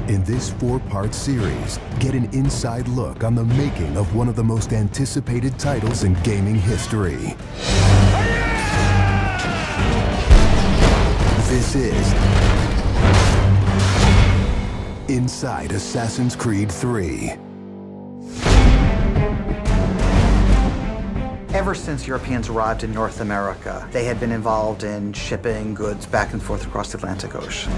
In this 4-part series, get an inside look on the making of one of the most anticipated titles in gaming history. This is Inside Assassin's Creed 3. Ever since Europeans arrived in North America, they had been involved in shipping goods back and forth across the Atlantic Ocean.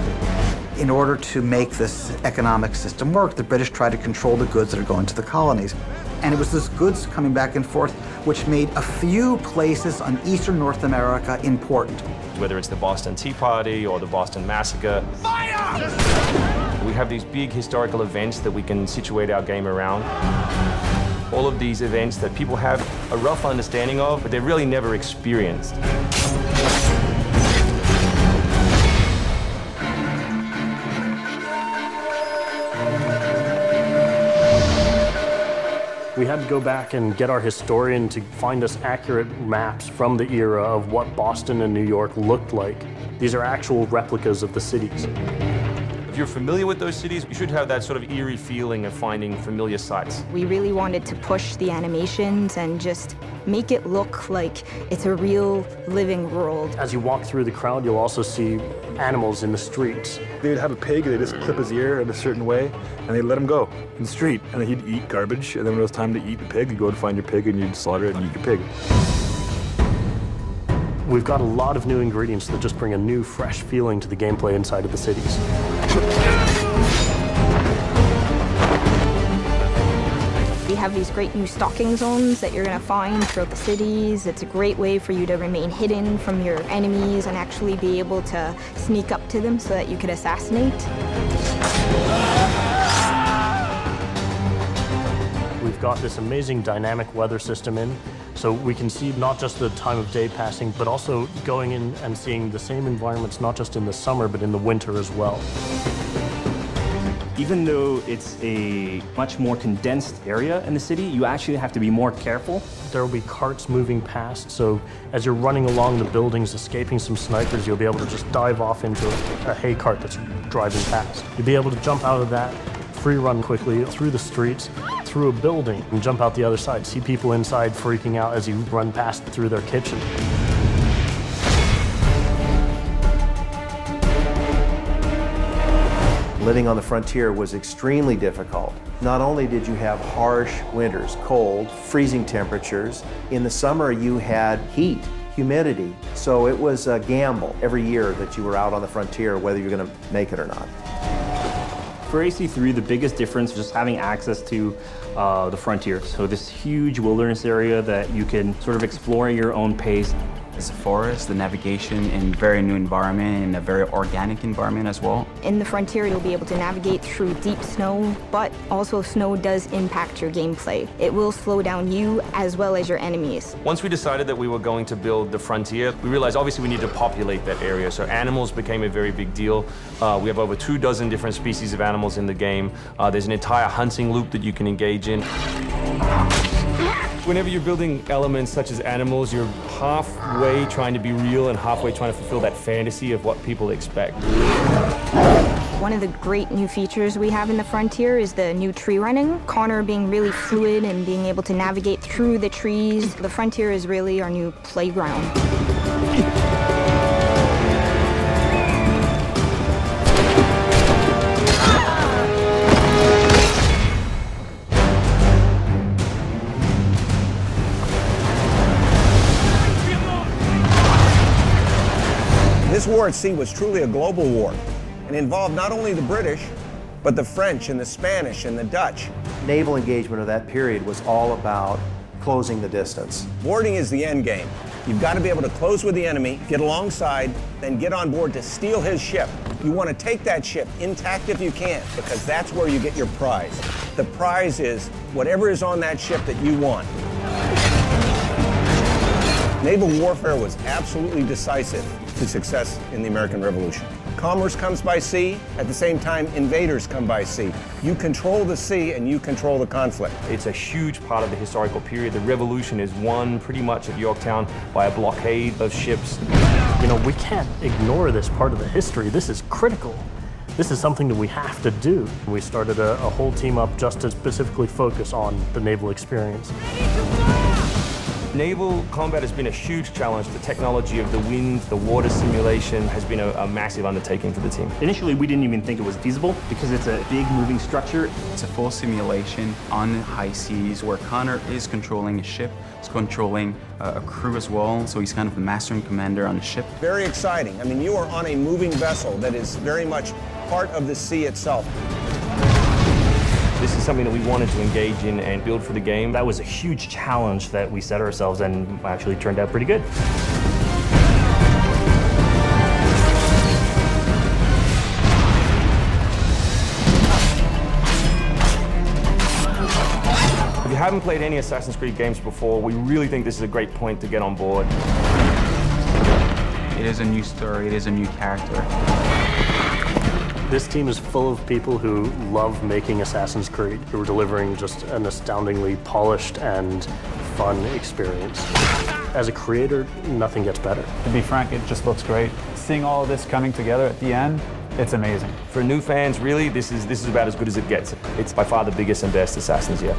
In order to make this economic system work, the British tried to control the goods that are going to the colonies. And it was those goods coming back and forth which made a few places on eastern North America important. Whether it's the Boston Tea Party or the Boston Massacre. Fire! We have these big historical events that we can situate our game around. All of these events that people have a rough understanding of, but they've really never experienced. We had to go back and get our historian to find us accurate maps from the era of what Boston and New York looked like. These are actual replicas of the cities. If you're familiar with those cities, you should have that sort of eerie feeling of finding familiar sights. We really wanted to push the animations and just make it look like it's a real living world. As you walk through the crowd, you'll also see animals in the streets. They'd have a pig, they just clip his ear in a certain way, and they'd let him go in the street. And then he'd eat garbage, and then when it was time to eat the pig, you'd go and find your pig, and you'd slaughter it and eat your pig. We've got a lot of new ingredients that just bring a new, fresh feeling to the gameplay inside of the cities. We have these great new stalking zones that you're going to find throughout the cities. It's a great way for you to remain hidden from your enemies and actually be able to sneak up to them so that you could assassinate. We've got this amazing dynamic weather system in, so we can see not just the time of day passing, but also going in and seeing the same environments, not just in the summer, but in the winter as well. Even though it's a much more condensed area in the city, you actually have to be more careful. There will be carts moving past, so as you're running along the buildings, escaping some snipers, you'll be able to just dive off into a hay cart that's driving past. You'll be able to jump out of that, free run quickly through the streets, through a building, and jump out the other side. See people inside freaking out as you run past through their kitchen. Living on the frontier was extremely difficult. Not only did you have harsh winters, cold, freezing temperatures, in the summer you had heat, humidity, so it was a gamble every year that you were out on the frontier, whether you're going to make it or not. For AC3, the biggest difference is just having access to the frontier. So this huge wilderness area that you can sort of explore at your own pace. It's a forest, the navigation in a very new environment, and a very organic environment as well. In the frontier, you'll be able to navigate through deep snow, but also snow does impact your gameplay. It will slow down you as well as your enemies. Once we decided that we were going to build the frontier, we realized obviously we need to populate that area. So animals became a very big deal. We have over 24 different species of animals in the game. There's an entire hunting loop that you can engage in. Whenever you're building elements such as animals, you're halfway trying to be real and halfway trying to fulfill that fantasy of what people expect. One of the great new features we have in the frontier is the new tree running. Connor being really fluid and being able to navigate through the trees. The frontier is really our new playground. This war at sea was truly a global war and involved not only the British, but the French and the Spanish and the Dutch. Naval engagement of that period was all about closing the distance. Boarding is the end game. You've got to be able to close with the enemy, get alongside, then get on board to steal his ship. You want to take that ship intact if you can, because that's where you get your prize. The prize is whatever is on that ship that you want. Naval warfare was absolutely decisive to success in the American Revolution. Commerce comes by sea, at the same time invaders come by sea. You control the sea and you control the conflict. It's a huge part of the historical period. The revolution is won pretty much at Yorktown by a blockade of ships. You know, we can't ignore this part of the history. This is critical. this is something that we have to do. We started a whole team up just to specifically focus on the naval experience. Naval combat has been a huge challenge. The technology of the wind, the water simulation has been a massive undertaking for the team. Initially, we didn't even think it was feasible because it's a big moving structure. It's a full simulation on high seas where Connor is controlling a ship, he's controlling a crew as well, so he's kind of the master and commander on the ship. Very exciting. I mean, you are on a moving vessel that is very much part of the sea itself. This is something that we wanted to engage in and build for the game. That was a huge challenge that we set ourselves and actually turned out pretty good. If you haven't played any Assassin's Creed games before, we really think this is a great point to get on board. It is a new story, it is a new character. This team is full of people who love making Assassin's Creed, who are delivering just an astoundingly polished and fun experience. As a creator, nothing gets better. To be frank, it just looks great. Seeing all of this coming together at the end, it's amazing. For new fans, really, this is about as good as it gets. It's by far the biggest and best Assassins yet.